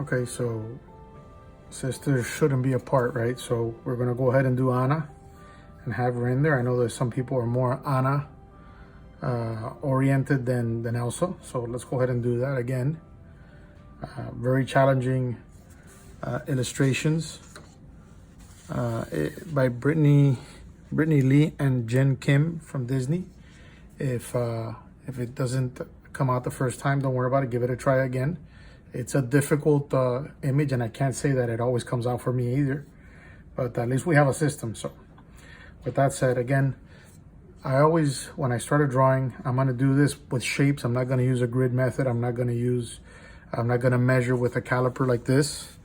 Okay, so sisters shouldn't be apart, right? So we're gonna go ahead and do Anna and have her in there. I know that some people are more Anna oriented than Elsa, so let's go ahead and do that again. Very challenging illustrations by Brittany Lee and Jen Kim from Disney. If it doesn't come out the first time, don't worry about it. Give it a try again. It's a difficult image, and I can't say that it always comes out for me either, but at least we have a system. So with that said, again, I always, when I started drawing, I'm going to do this with shapes. I'm not going to use a grid method. I'm not going to measure with a caliper like this,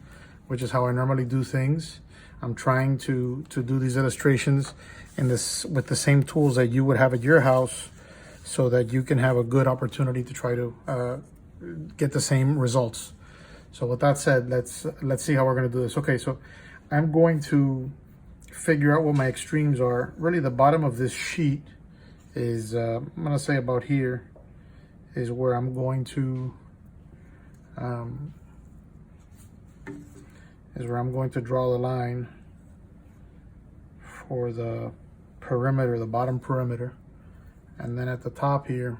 which is how I normally do things. I'm trying to do these illustrations with the same tools that you would have at your house, so that you can have a good opportunity to try to get the same results. So with that said, let's see how we're going to do this. Okay, so I'm going to figure out what my extremes are. Really, the bottom of this sheet is I'm going to say about here is where I'm going to draw the line for the perimeter, the bottom perimeter. And then at the top here,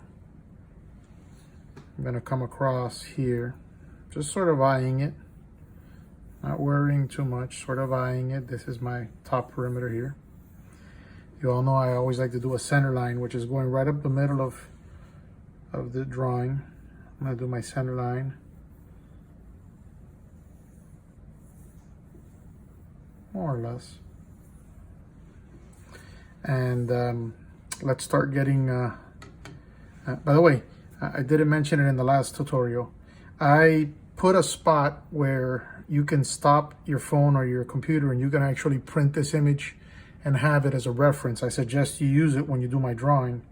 I'm gonna come across here, just sort of eyeing it, not worrying too much, sort of eyeing it. This is my top perimeter here. You all know I always like to do a center line, which is going right up the middle of the drawing. I'm gonna do my center line. More or less. And let's start getting, by the way, I didn't mention it in the last tutorial. I put a spot where you can stop your phone or your computer and you can actually print this image and have it as a reference. I suggest you use it when you do my drawing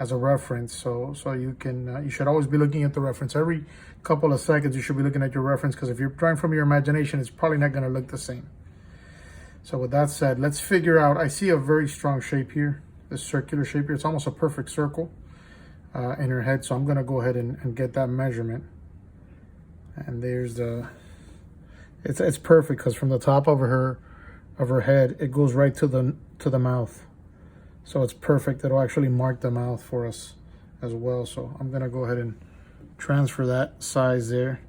as a reference. So you can, you should always be looking at the reference. Every couple of seconds you should be looking at your reference, because if you're drawing from your imagination, it's probably not gonna look the same. So with that said, let's figure out, I see a very strong shape here, this circular shape here. It's almost a perfect circle in her head. So I'm gonna go ahead and get that measurement. And there's the, it's perfect, because from the top of her head, it goes right to the mouth. So it's perfect. It'll actually mark the mouth for us as well. So I'm gonna go ahead and transfer that size there.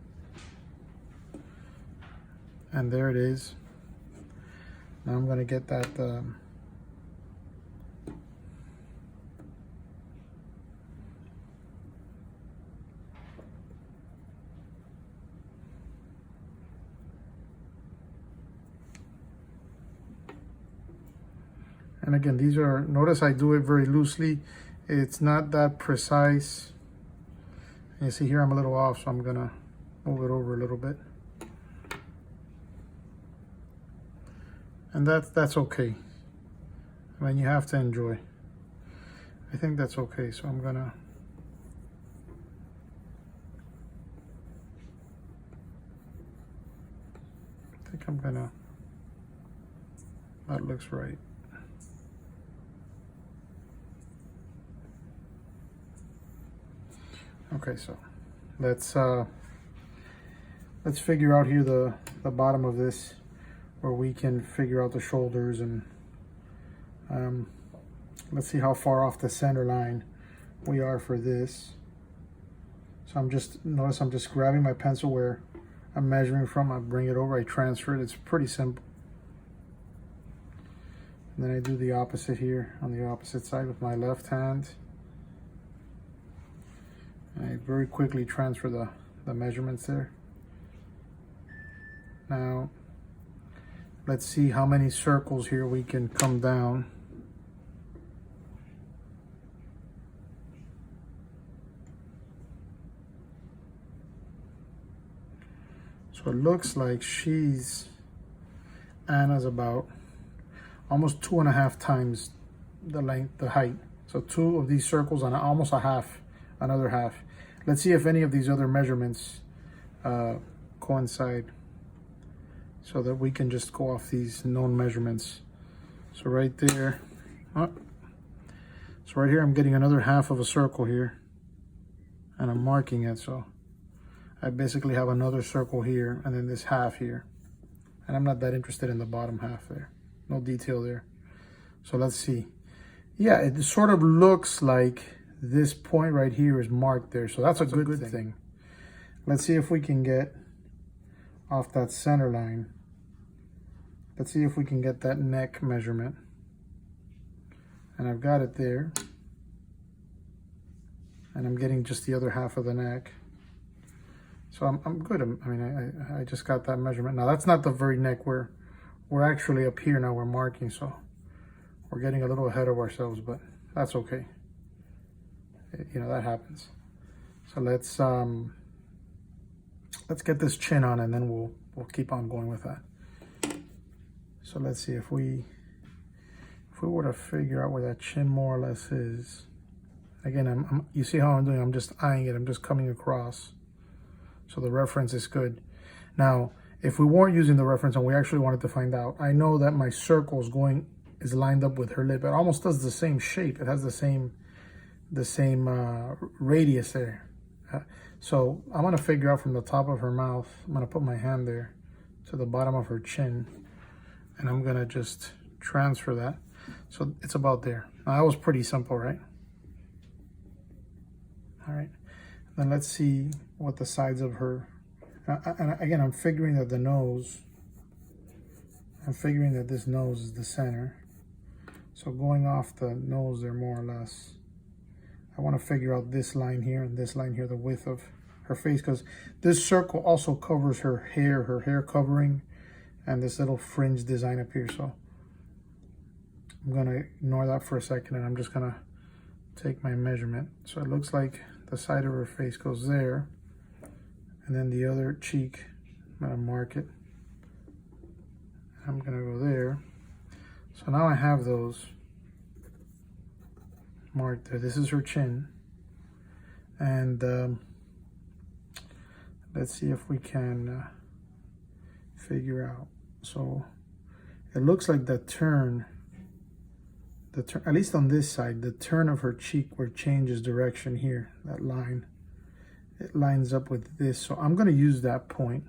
And there it is. Now I'm going to get that and again, these are, notice I do it very loosely. It's not that precise. You see here I'm a little off, so I'm going to move it over a little bit. And that's okay. I mean, you have to enjoy. I think that's okay. So I'm gonna, that looks right. Okay, so let's figure out here the bottom of this, where we can figure out the shoulders, and let's see how far off the center line we are for this. So notice I'm just grabbing my pencil where I'm measuring from. I bring it over, I transfer it. It's pretty simple. And then I do the opposite here on the opposite side with my left hand. And I very quickly transfer the measurements there. Now, let's see how many circles here we can come down. So it looks like Anna's about almost 2.5 times the length, the height. So 2 of these circles and almost another half. Let's see if any of these other measurements coincide, so that we can just go off these known measurements. So right there, so right here I'm getting another half of a circle here, and I'm marking it. So I basically have another circle here and then this half here. And I'm not that interested in the bottom half there. No detail there. So let's see. Yeah, it sort of looks like this point right here is marked there. So that's a good thing. Let's see if we can get off that center line. Let's see if we can get that neck measurement. And I've got it there. And I'm getting just the other half of the neck. So I'm good. I mean, I just got that measurement. Now that's not the very neck. We're actually up here now. We're marking, so we're getting a little ahead of ourselves, but that's okay. You know, that happens. So let's get this chin on, and then we'll keep on going with that. So let's see if we were to figure out where that chin more or less is. Again, you see how I'm doing? I'm just eyeing it. I'm just coming across. So the reference is good. Now, if we weren't using the reference and we actually wanted to find out, I know that my circle is lined up with her lip. It almost does the same shape. It has the same radius there. So I'm gonna figure out from the top of her mouth. I'm gonna put my hand there to the bottom of her chin, and I'm gonna just transfer that. So it's about there. Now that was pretty simple, right? All right. Then let's see what the sides of her, and again, I'm figuring that this nose is the center. So going off the nose there more or less, I want to figure out this line here and this line here, the width of her face, because this circle also covers her hair covering, and this little fringe design up here. So I'm going to ignore that for a second, and I'm just going to take my measurement. So it looks like the side of her face goes there, and then the other cheek, I'm gonna mark it. I'm gonna go there. So now I have those marked there. This is her chin, and let's see if we can figure out. So it looks like the turn, at least on this side, the turn of her cheek where it changes direction here, that line, it lines up with this. So I'm going to use that point,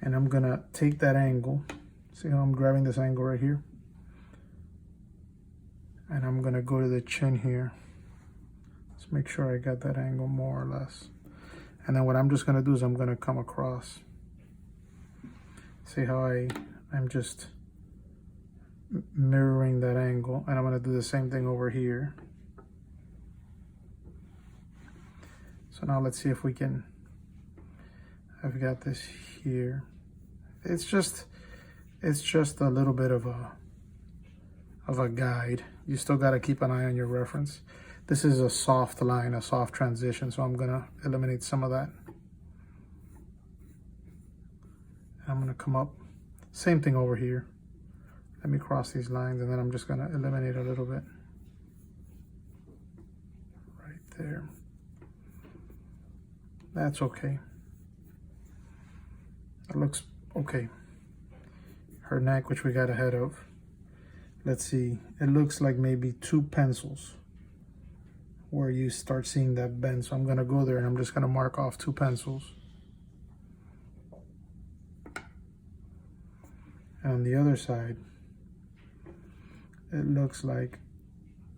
and I'm going to take that angle. See how I'm grabbing this angle right here? And I'm going to go to the chin here. Let's make sure I got that angle more or less. And then what I'm just going to do is I'm going to come across. See how I'm just mirroring that angle, and I'm going to do the same thing over here. So now let's see if we can, I've got this here. It's just a little bit of a guide. You still got to keep an eye on your reference. This is a soft line, a soft transition, so I'm going to eliminate some of that. I'm going to come up, same thing over here. Let me cross these lines, and then I'm just going to eliminate a little bit. Right there. That's okay. That looks okay. Her neck, which we got ahead of. Let's see. It looks like maybe 2 pencils where you start seeing that bend. So I'm going to go there, and I'm just going to mark off 2 pencils. And on the other side, it looks like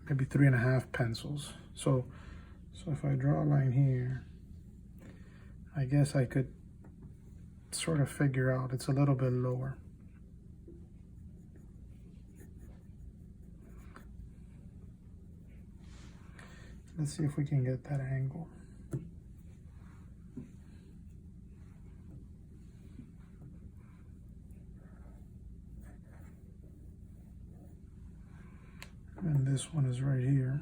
maybe 3.5 pencils. So if I draw a line here, I guess I could sort of figure out it's a little bit lower. Let's see if we can get that angle. And this one is right here.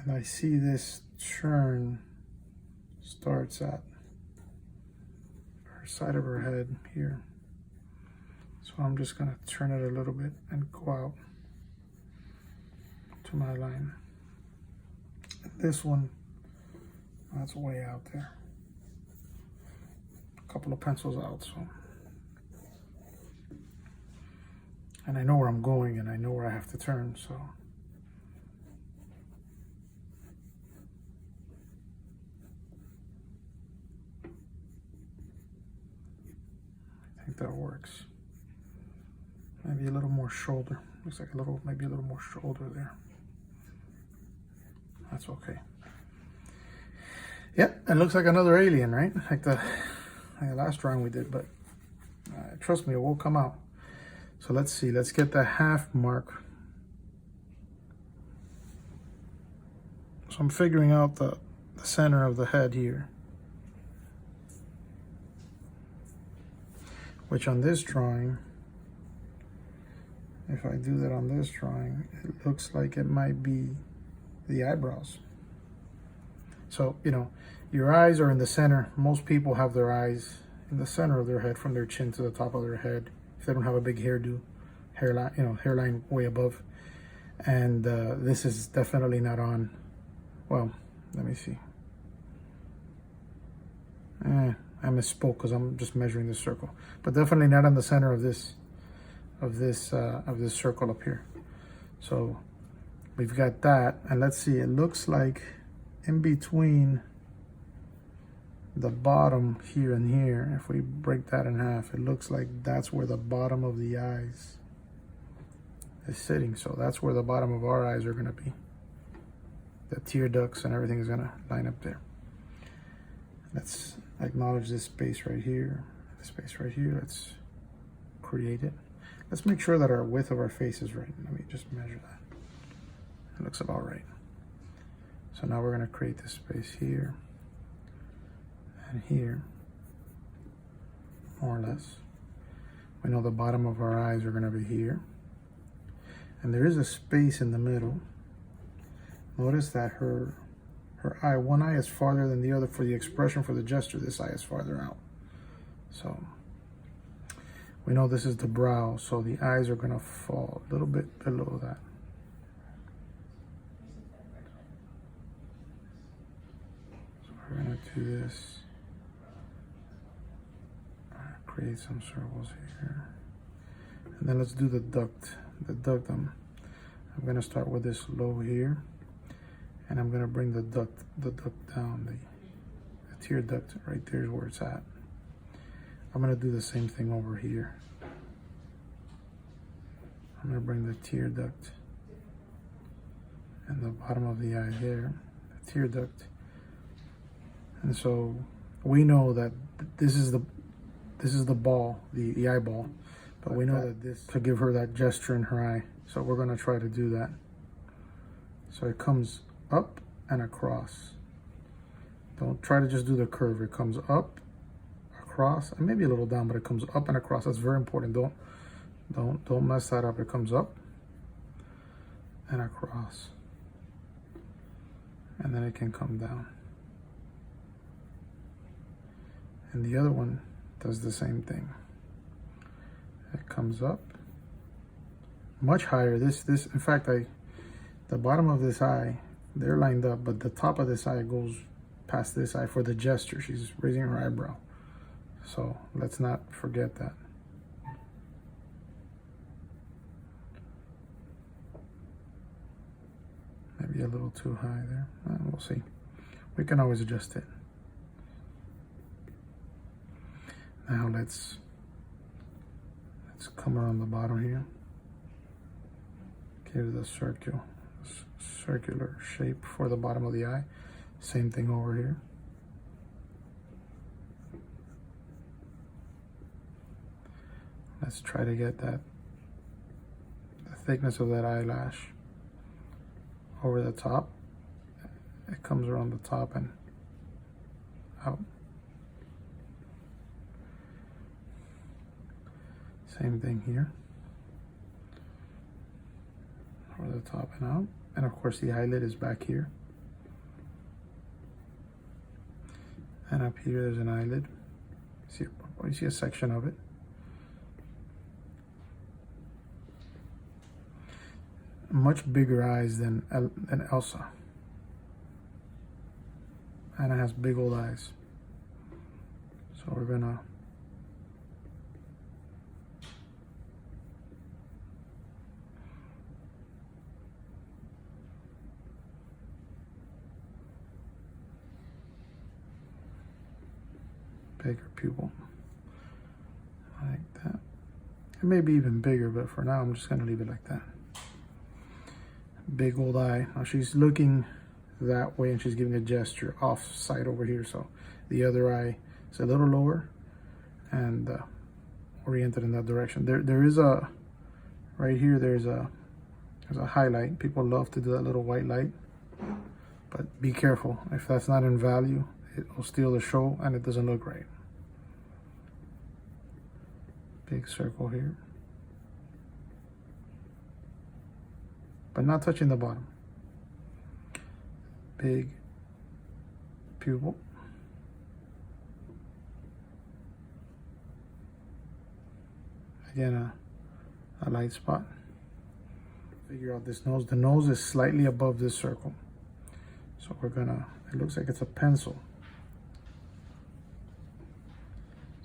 And I see this turn starts at her side of her head here. So I'm just going to turn it a little bit and go out to my line. This one, that's way out there. A couple of pencils out, so. And I know where I'm going, and I know where I have to turn, so think that works. Maybe a little more shoulder. Looks like maybe a little more shoulder there. That's okay. Yeah, it looks like another alien, right? Like the last drawing we did, but trust me, it will come out. So let's see, let's get the half mark. So I'm figuring out the center of the head here, which on this drawing, if I do that on this drawing, it looks like it might be the eyebrows. So, you know, your eyes are in the center. Most people have their eyes in the center of their head, from their chin to the top of their head, if they don't have a big hairline, hairline way above. And this is definitely not on. Well, let me see. I misspoke because I'm just measuring this circle, but definitely not on the center of this circle up here. So we've got that, and let's see. It looks like in between the bottom here and here, if we break that in half, it looks like that's where the bottom of the eyes is sitting. So that's where the bottom of our eyes are going to be. The tear ducts and everything is going to line up there. Let's acknowledge this space right here, this space right here. Let's create it. Let's make sure that our width of our face is right. Let me just measure that. It looks about right. So now we're going to create this space here and here, more or less. We know the bottom of our eyes are going to be here. And there is a space in the middle. Notice that her eye, one eye is farther than the other for the expression, for the gesture. This eye is farther out. So we know this is the brow, so the eyes are going to fall a little bit below that. So we're going to do this. Create some circles here. And then let's do the duct. I'm going to start with this low here. And I'm going to bring the duct down, the tear duct right there is where it's at. I'm going to do the same thing over here. I'm going to bring the tear duct and the bottom of the eye there, the tear duct. And so we know that this is the ball, the eyeball, but we know that this to give her that gesture in her eye. So we're going to try to do that. So it comes up and across. Don't try to just do the curve. It comes up, across, and maybe a little down, but it comes up and across. That's very important. Don't mess that up. It comes up and across, and then it can come down. And the other one does the same thing. It comes up much higher. This in fact, the bottom of this eye, they're lined up, but the top of this eye goes past this eye for the gesture. She's raising her eyebrow. So let's not forget that. Maybe a little too high there. We'll see. We can always adjust it. Now let's come around the bottom here. Give the circular shape for the bottom of the eye. Same thing over here. Let's try to get the thickness of that eyelash over the top. It comes around the top and out. Same thing here. Over the top and out. And of course the eyelid is back here. And up here there's an eyelid. You see a section of it. Much bigger eyes than Elsa. Anna has big old eyes. So we're gonna bigger pupil, like It may be even bigger, but for now, I'm just gonna leave it like that. Big old eye. Now she's looking that way and she's giving a gesture off side over here. So the other eye is a little lower and oriented in that direction. There is a, right here, there's a highlight. People love to do that little white light, but be careful. If that's not in value, it will steal the show and it doesn't look right. Big circle here, but not touching the bottom. Big pupil. Again, a light spot. Figure out this nose. The nose is slightly above this circle. So we're gonna, it looks like it's a pencil.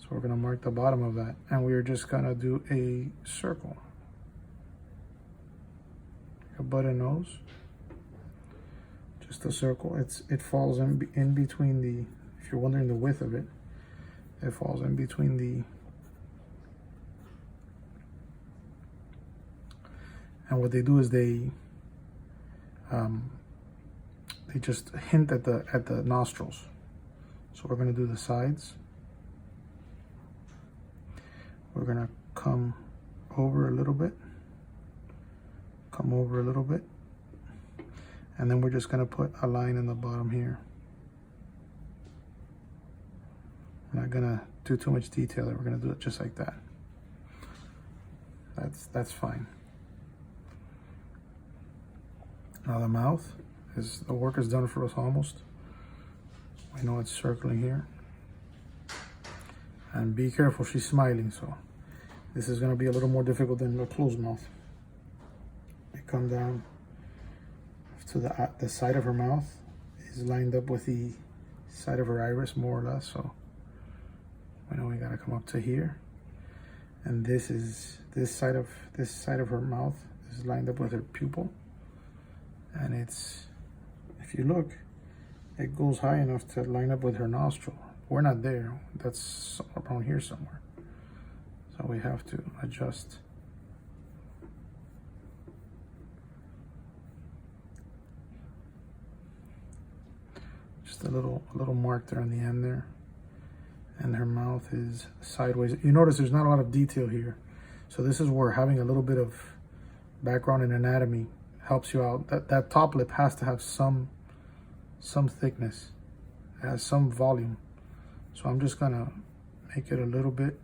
So we're gonna mark the bottom of that. And we're just gonna do a circle. A button nose. Just a circle. It falls in between the, if you're wondering the width of it, it falls in between the, and what they do is they just hint at the nostrils. So we're gonna do the sides. We're gonna come over a little bit, come over a little bit, and then we're just gonna put a line in the bottom here. I'm not gonna do too much detail there. We're gonna do it just like that. That's fine. Now the mouth is, the work is done for us almost. I know it's circling here. And be careful, she's smiling, so this is gonna be a little more difficult than a closed mouth. I come down to the side of her mouth is lined up with the side of her iris, more or less, so I know we gotta come up to here. And this side of her mouth is lined up with her pupil. And it's, if you look, it goes high enough to line up with her nostril. We're not there. That's around here somewhere. So we have to adjust. Just a little mark there on the end there. And her mouth is sideways. You notice there's not a lot of detail here. So this is where having a little bit of background in anatomy helps you out. That top lip has to have some thickness. It has some volume. So I'm just gonna make it a little bit.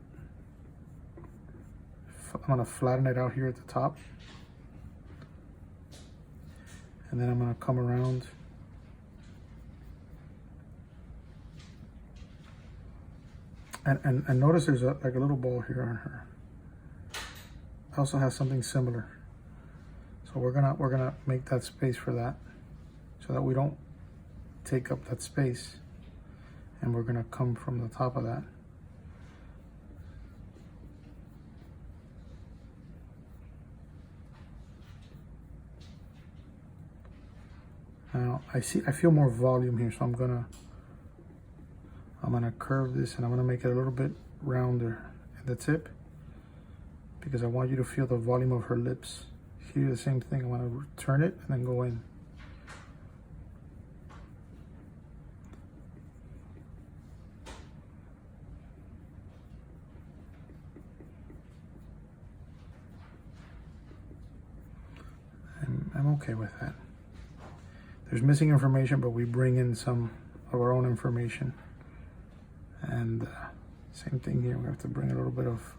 I'm gonna flatten it out here at the top. And then I'm gonna come around. And notice there's like a little ball here on her. Also has something similar. So we're gonna make that space for that, so that we don't take up that space. And we're gonna come from the top of that. Now I feel more volume here, so I'm gonna curve this and I'm gonna make it a little bit rounder at the tip, because I want you to feel the volume of her lips. Here the same thing, I want to turn it and then go in. I'm okay with that. There's missing information, but we bring in some of our own information. And same thing here, we have to bring a little bit of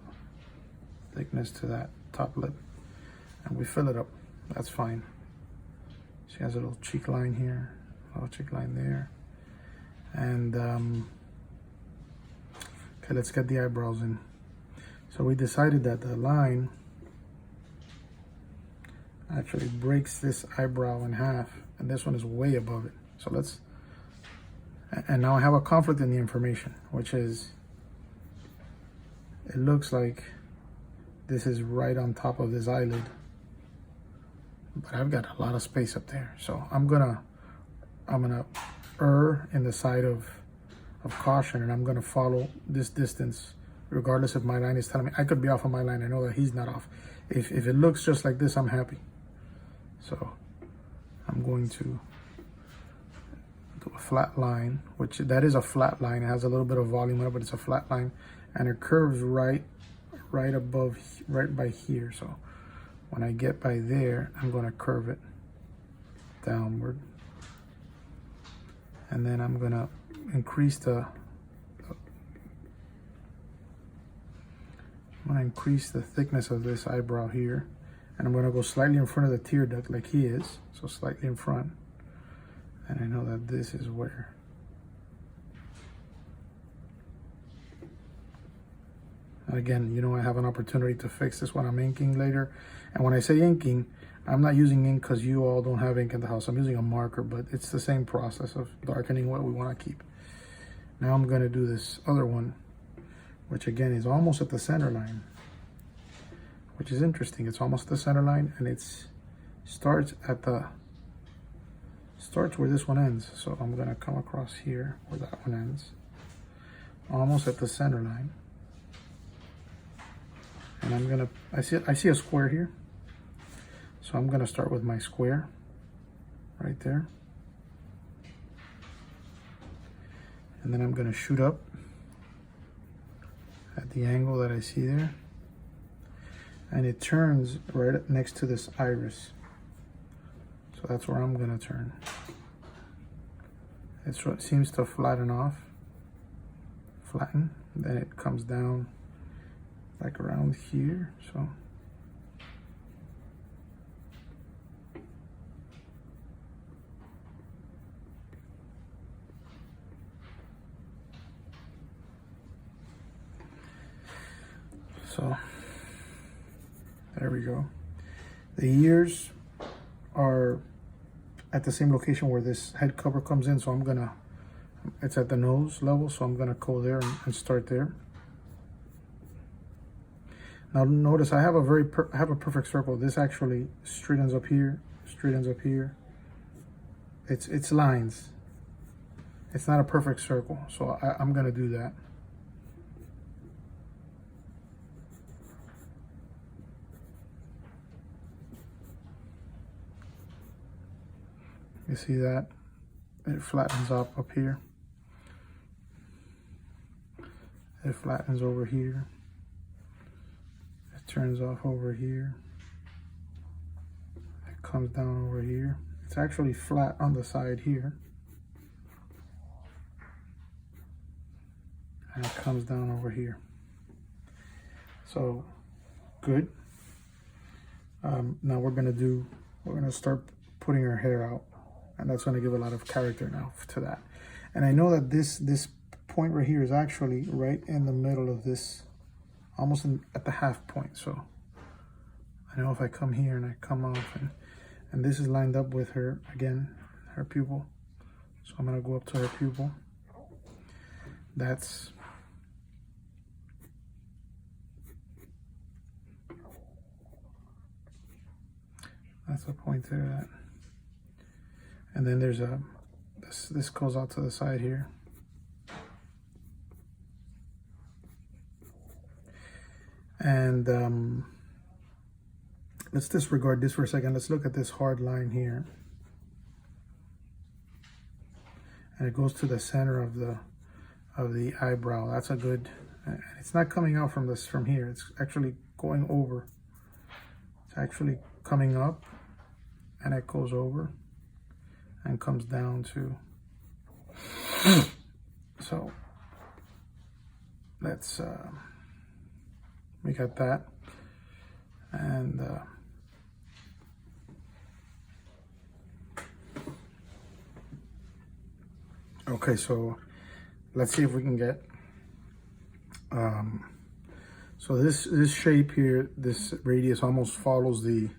thickness to that top lip. And we fill it up, that's fine. She has a little cheek line here, a little cheek line there. And okay, let's get the eyebrows in. So we decided that the line actually breaks this eyebrow in half, and this one is way above it. So let's, and now I have a conflict in the information, which is, it looks like this is right on top of this eyelid, but I've got a lot of space up there. So I'm gonna err in the side of caution, and I'm gonna follow this distance regardless if my line is telling me. I could be off on my line. I know that he's not off. If it looks just like this, I'm happy. So I'm going to do a flat line, which that is a flat line. It has a little bit of volume on it, but it's a flat line, and it curves right above, right by here. So when I get by there, I'm going to curve it downward, and then I'm going to increase the thickness of this eyebrow here, and I'm going to go slightly in front of the tear duct like he is, so slightly in front. And I know that this is where again, you know, I have an opportunity to fix this when I'm inking later. And when I say inking, I'm not using ink because you all don't have ink in the house. I'm using a marker, but it's the same process of darkening what we want to keep. Now I'm going to do this other one, which again is almost at the center line, which is interesting. It's almost the center line, and it's starts where this one ends. So I'm going to come across here where that one ends, almost at the center line. And I'm gonna, I see a square here. So I'm gonna start with my square right there. And then I'm gonna shoot up at the angle that I see there. And it turns right up next to this iris. So that's where I'm gonna turn. It seems to flatten, then it comes down like around here. So there we go. The ears are at the same location where this head cover comes in, so I'm gonna, it's at the nose level, so I'm gonna go there and start there. Now notice I have a perfect circle. This actually straightens up here, straightens up here. It's lines. It's not a perfect circle, so I'm gonna do that. You see that? It flattens up here. It flattens over here. It turns off over here. It comes down over here. It's actually flat on the side here. And it comes down over here. So, good. Now we're gonna start putting her hair out. And that's going to give a lot of character now to that. And I know that this point right here is actually right in the middle of this, almost at the half point. So I know if I come here and I come off, and this is lined up with her, again, her pupil. So I'm going to go up to her pupil. That's a point there. And then there's this goes out to the side here. And let's disregard this for a second. Let's look at this hard line here. And it goes to the center of the eyebrow. That's a good, it's not coming out from here. It's actually going over. It's actually coming up, and it goes over and comes down to. So let's we got that, and okay, so let's see if we can get so this shape here, this radius almost follows the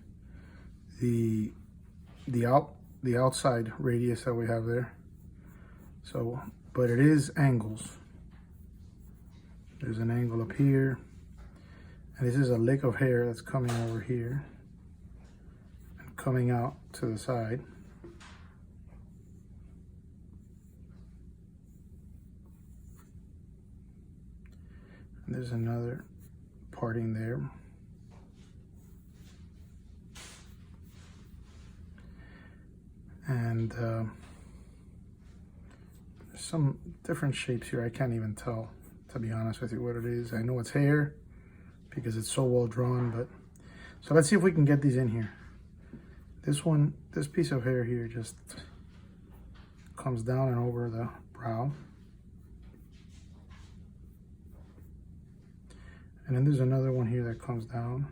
outside radius that we have there. So, but it is angles. There's an angle up here, and this is a lick of hair that's coming over here and coming out to the side. There's another parting there. And some different shapes here. I can't even tell, to be honest with you, what it is. I know it's hair because it's so well drawn, but so let's see if we can get these in here. This one, this piece of hair here just comes down and over the brow. And then there's another one here that comes down.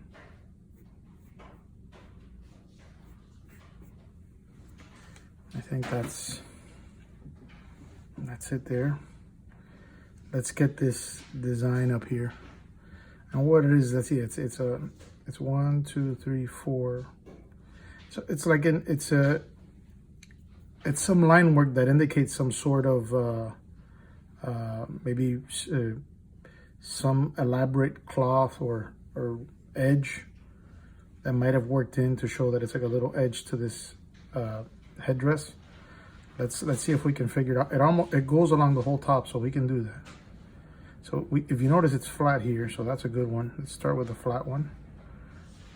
I think that's it there. Let's get this design up here. And what it is, let's see, it's 1, 2, 3, 4. So it's like it's some line work that indicates some sort of maybe some elaborate cloth or edge that might have worked in to show that it's like a little edge to this headdress. Let's see if we can figure it out. It goes along the whole top, so we can do that. So if you notice, it's flat here, so that's a good one. Let's start with the flat one.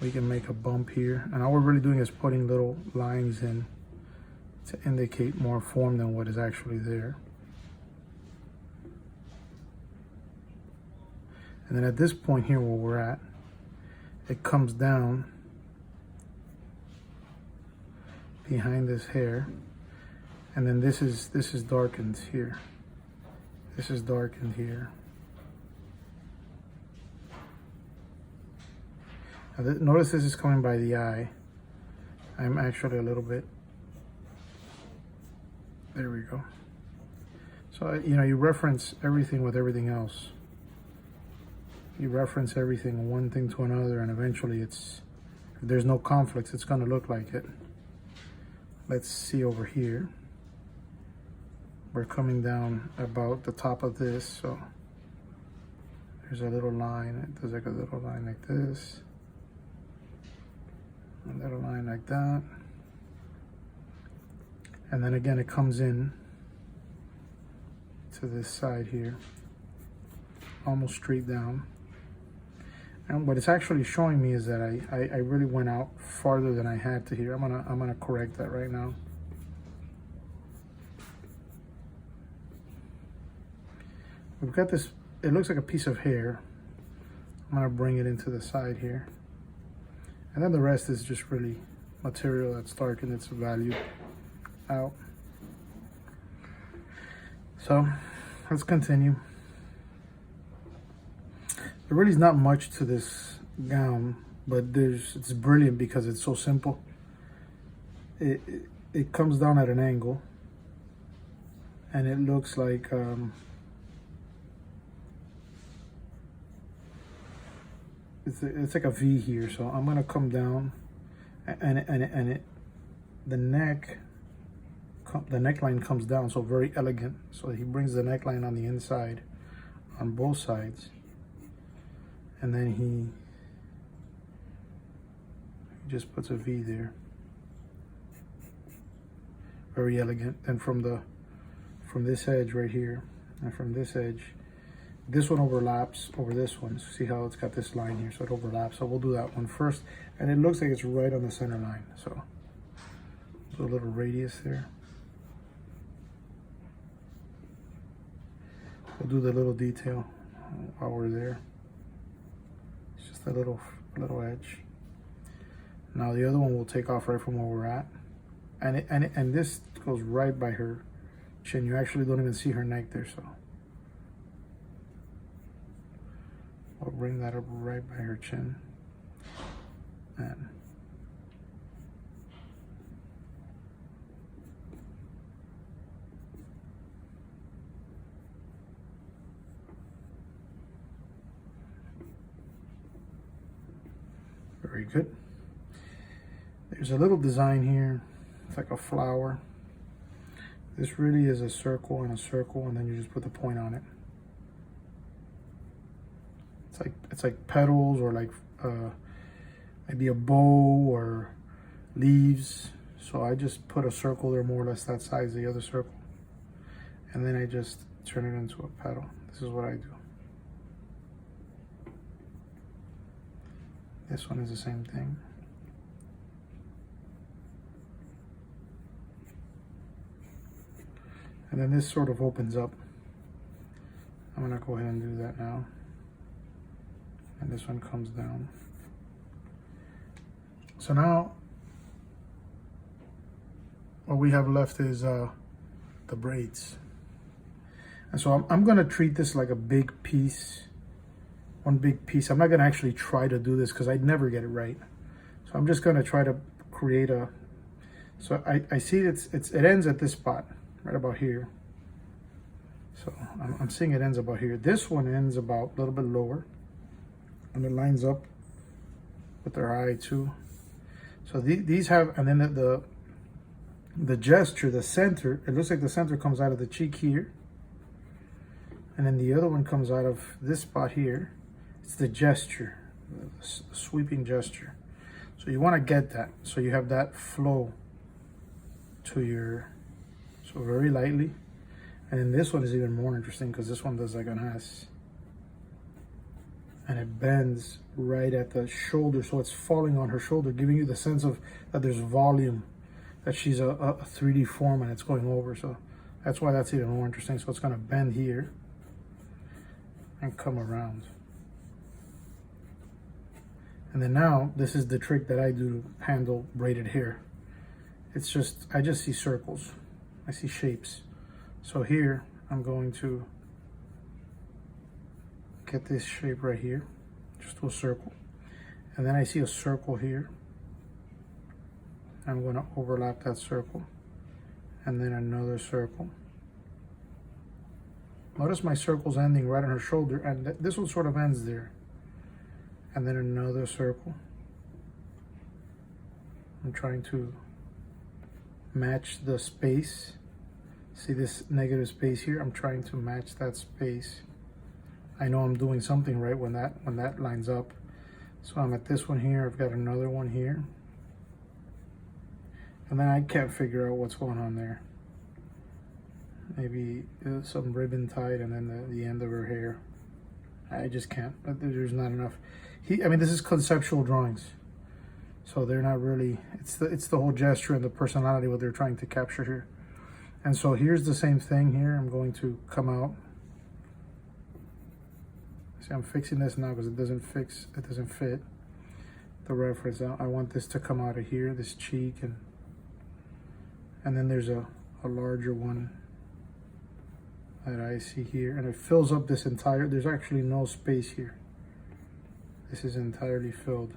We can make a bump here, and all we're really doing is putting little lines in to indicate more form than what is actually there. And then at this point here where we're at, it comes down behind this hair, and then this is darkened here. This is darkened here. Now notice this is coming by the eye. I'm actually a little bit, there we go. So, you know, you reference everything with everything else. You reference everything, one thing to another, and eventually if there's no conflicts, it's gonna look like it. Let's see over here. We're coming down about the top of this, so there's a little line. It does like a little line like this. A little line like that. And then again, it comes in to this side here, almost straight down. And what it's actually showing me is that I really went out farther than I had to here. I'm gonna correct that right now. We've got this, it looks like a piece of hair. I'm gonna bring it into the side here. And then the rest is just really material that's darkened its value out. So let's continue. There really is not much to this gown, but it's brilliant because it's so simple. It comes down at an angle, and it looks like it's like a V here. So I'm gonna come down, and the neckline comes down, so very elegant. So he brings the neckline on the inside, on both sides. And then he just puts a V there. Very elegant. And from this edge right here, and from this edge, this one overlaps over this one. So see how it's got this line here, so it overlaps. So we'll do that one first. And it looks like it's right on the center line. So there's a little radius there. We'll do the little detail while we're there. Just a little edge. Now the other one will take off right from where we're at, and this goes right by her chin. You actually don't even see her neck there, so I'll bring that up right by her chin. And very good. There's a little design here. It's like a flower. This really is a circle and a circle, and then you just put the point on it. It's like petals, or like maybe a bow or leaves. So I just put a circle there, more or less that size, the other circle, and then I just turn it into a petal. This is what I do. This one is the same thing. And then this sort of opens up. I'm gonna go ahead and do that now. And this one comes down. So now what we have left is the braids. And so I'm gonna treat this like a big piece, one big piece. I'm not gonna actually try to do this because I'd never get it right. So I'm just gonna try to create a, so I see it ends at this spot, right about here. So I'm seeing it ends about here. This one ends about a little bit lower, and it lines up with their eye too. So these have, and then the gesture, the center, it looks like the center comes out of the cheek here, and then the other one comes out of this spot here. It's the gesture, the sweeping gesture. So you want to get that, so you have that flow to your, so very lightly. And then this one is even more interesting because this one does like an S. And it bends right at the shoulder, so it's falling on her shoulder, giving you the sense of that there's volume, that she's a 3D form and it's going over. So that's why that's even more interesting. So it's gonna bend here and come around. And then now, this is the trick that I do to handle braided hair. It's just, I just see circles, I see shapes. So here, I'm going to get this shape right here, just to a circle. And then I see a circle here. I'm gonna overlap that circle. And then another circle. Notice my circle's ending right on her shoulder, and this one sort of ends there. And then another circle. I'm trying to match the space. See this negative space here? I'm trying to match that space. I know I'm doing something right when that lines up. So I'm at this one here, I've got another one here. And then I can't figure out what's going on there. Maybe some ribbon tied and then the end of her hair. I just can't, there's not enough. I mean, this is conceptual drawings. So they're not really, it's the whole gesture and the personality what they're trying to capture here. And so here's the same thing here. I'm going to come out. See, I'm fixing this now because it doesn't fit the reference. I want this to come out of here, this cheek, and then there's a larger one that I see here, and it fills up this entire, there's actually no space here. This is entirely filled.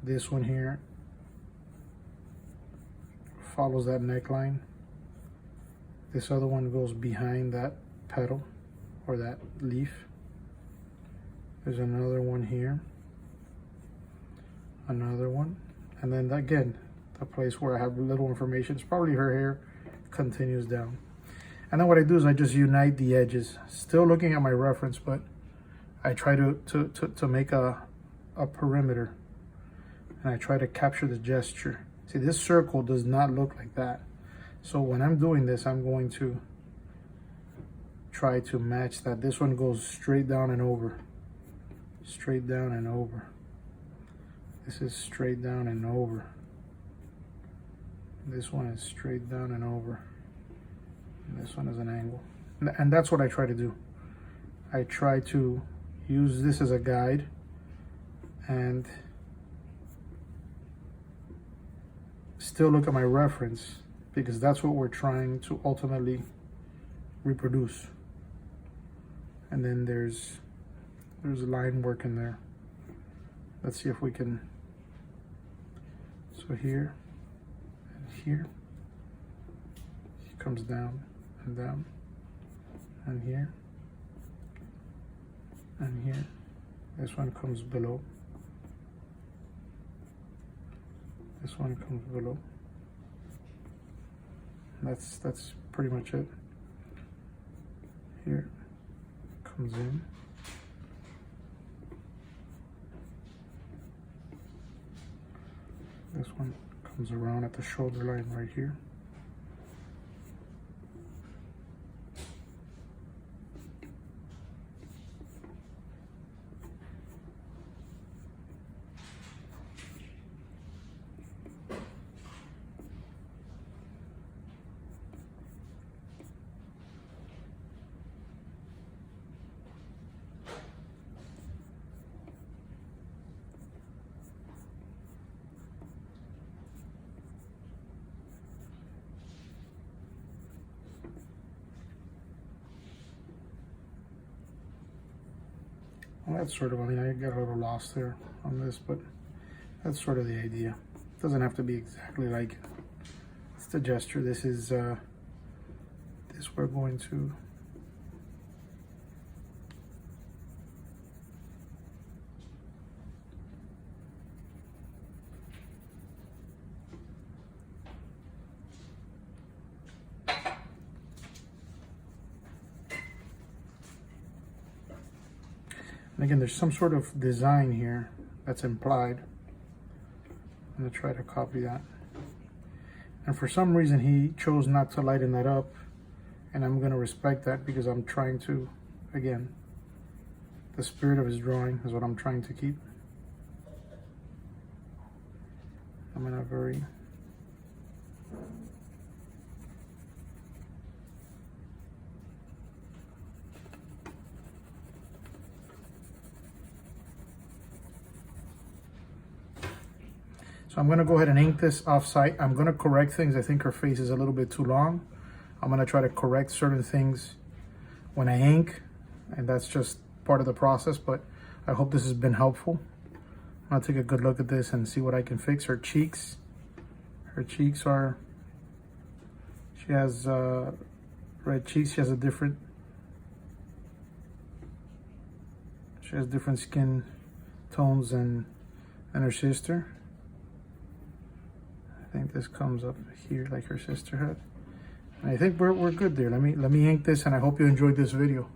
This one here follows that neckline. This other one goes behind that petal or that leaf. There's another one here. Another one. And then again, the place where I have little information, it's probably her hair, continues down. And then what I do is I just unite the edges. Still looking at my reference, but I try to make a perimeter. And I try to capture the gesture. See, this circle does not look like that. So when I'm doing this, I'm going to try to match that. This one goes straight down and over. Straight down and over. This is straight down and over. This one is straight down and over. And this one is an angle. And that's what I try to do. I try to use this as a guide and still look at my reference, because that's what we're trying to ultimately reproduce. And then there's line work in there. Let's see if we can, so here and here, she comes down and down, and here, and here. This one comes below. This one comes below. That's pretty much it. Here, comes in. This one comes around at the shoulder line right here. that's sort of, I mean, I got a little lost there on this, but that's sort of the idea. It doesn't have to be exactly like it. It's the gesture. This is, this we're going to, and again, there's some sort of design here that's implied. I'm gonna try to copy that. And for some reason, he chose not to lighten that up. And I'm gonna respect that because I'm trying to, again, the spirit of his drawing is what I'm trying to keep. I'm in a very, so I'm gonna go ahead and ink this off-site. I'm gonna correct things. I think her face is a little bit too long. I'm gonna try to correct certain things when I ink, and that's just part of the process, but I hope this has been helpful. I'm gonna take a good look at this and see what I can fix. Her cheeks are, she has red cheeks. She has different skin tones than her sister. I think this comes up here like her sister had. And I think we're good there. Let me ink this, and I hope you enjoyed this video.